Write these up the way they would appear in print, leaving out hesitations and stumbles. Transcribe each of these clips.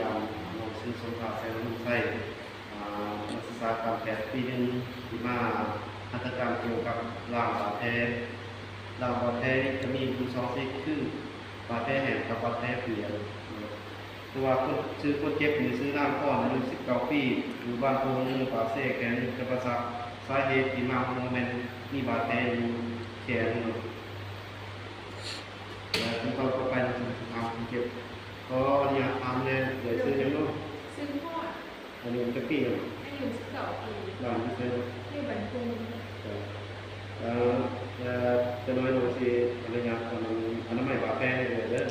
ยามซื้อสงครามแสนลูกไส้นักศึกษาการแพทย์ปีนึงที่มาหัตถกรรมเกี่ยวกับร่างบาดแผลจะมีอยู่2ชนิดคือบาดแผลแห้งกับบาดแผลเปียกตัวคนชื่อคนเจ็บนี่ชื่อน้ำก้อนอายุ19ปีอยู่บ้านโพงปากเสแขนจะประสาทสาเหตุที่มาของมันมีบาดแผลอยู่แขนแล้วก็ไปทำเจ็บก็เนี่ยทำเนี่ยเดี๋ยวซื้อยังรู้ซื้อพ่ออันนี้จะปีแล้วอายุ19ปีบ้านที่ซื้อที่บันทุงจะน้อยลงสิอะไรเงี้ยอันนั้นไม่บาดแผลเลยเด้อ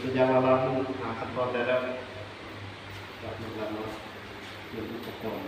ตัวอย่างเราหาขั้นตอนได้แล้วจากนั้นเราเรียนอุปกรณ์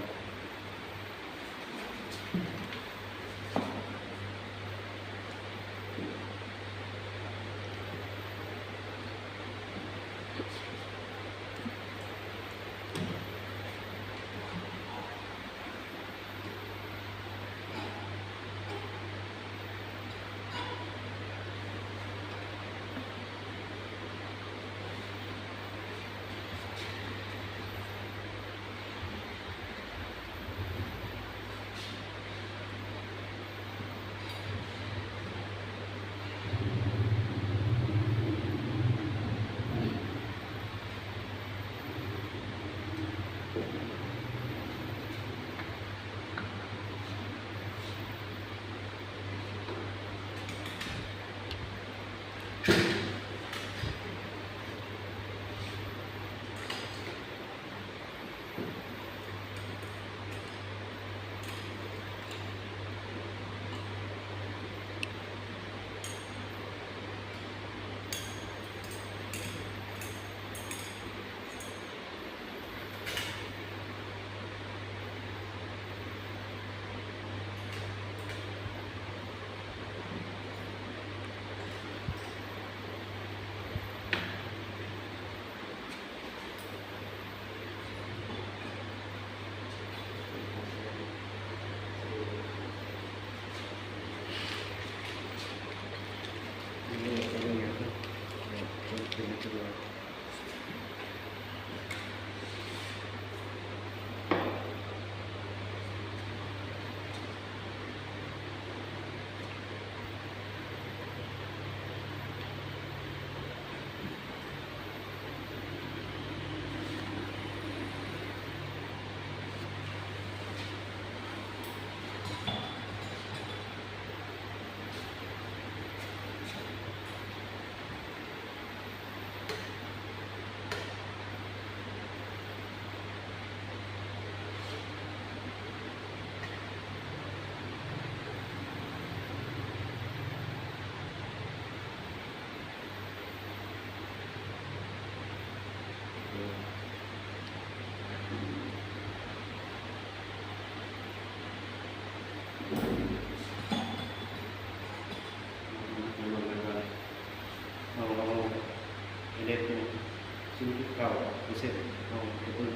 เสร็จเอาตัว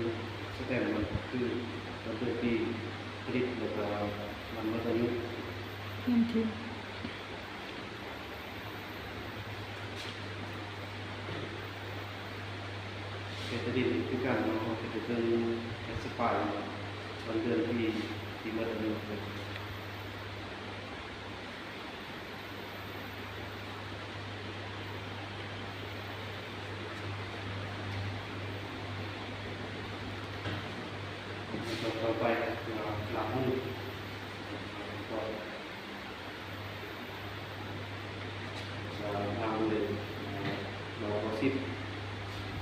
สแตมมันคือตัวปีผลิตแล้วก็มันมาประยุกต์นั่นคือผลิตคือการเนาะเป็นเรื่องเอ็กซ์พายวันเดือนที่มาประยุกต์ต่อไปหลังมือก็ทำเลยเราซิป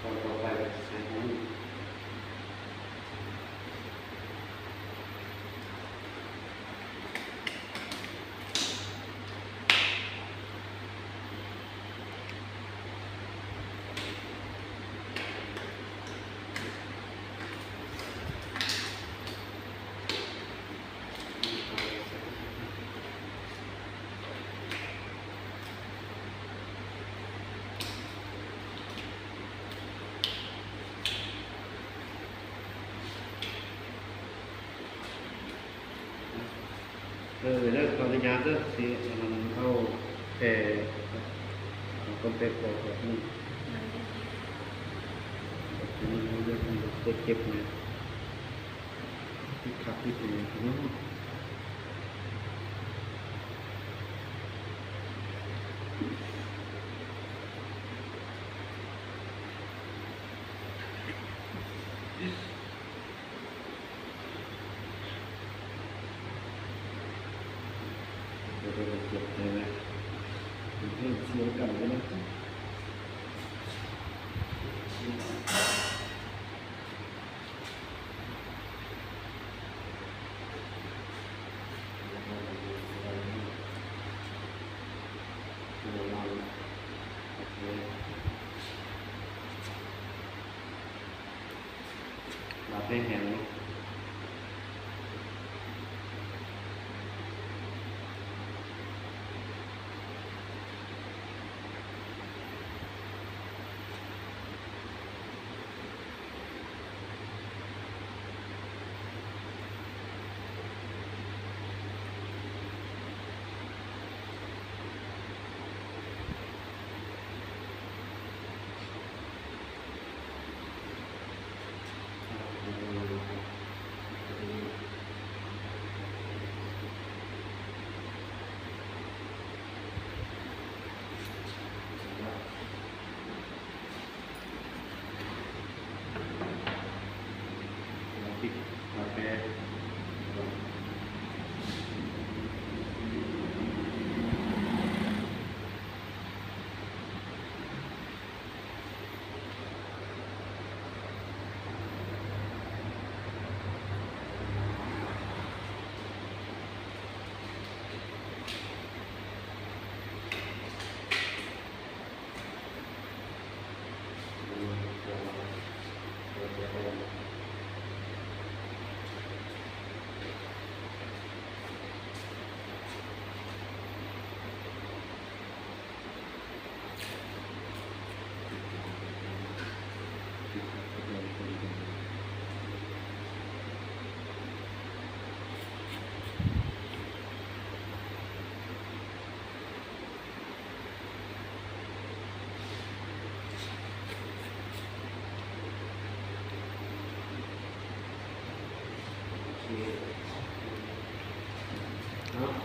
ต่อไปใส่มือ แล้วขออนุญาตเด้อสิมันเข้าแต่คนเป็นปกตินี่เรื่องเก็บเนี่ยที่ขับที่เป็นนู้นเดี๋ยวเราเก็บเลยนะเรื่องเสียงกันเลยนะเราได้เห็นเนาะปิดกาแฟ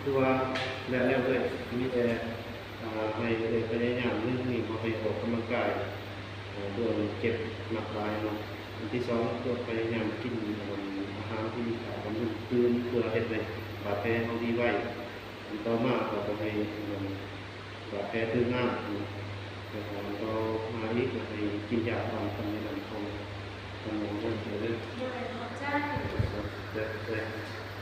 คือว่าแล้วเลยมีแต่ให้เลยพยายามเรื่องนี้มาไปออกกำลังกายตัวเก็บหนักลายเนาะอันที่สองตัวพยายามกินอาหารที่มีสารบำรุงคืนเพื่อเฮ็ดให้บาดแผลเฮาดีไว้อันต่อมาก็ไปบาดแผลคือน้ำแล้วก็มาอีกให้กินยาบำรุงคำแนะนำของ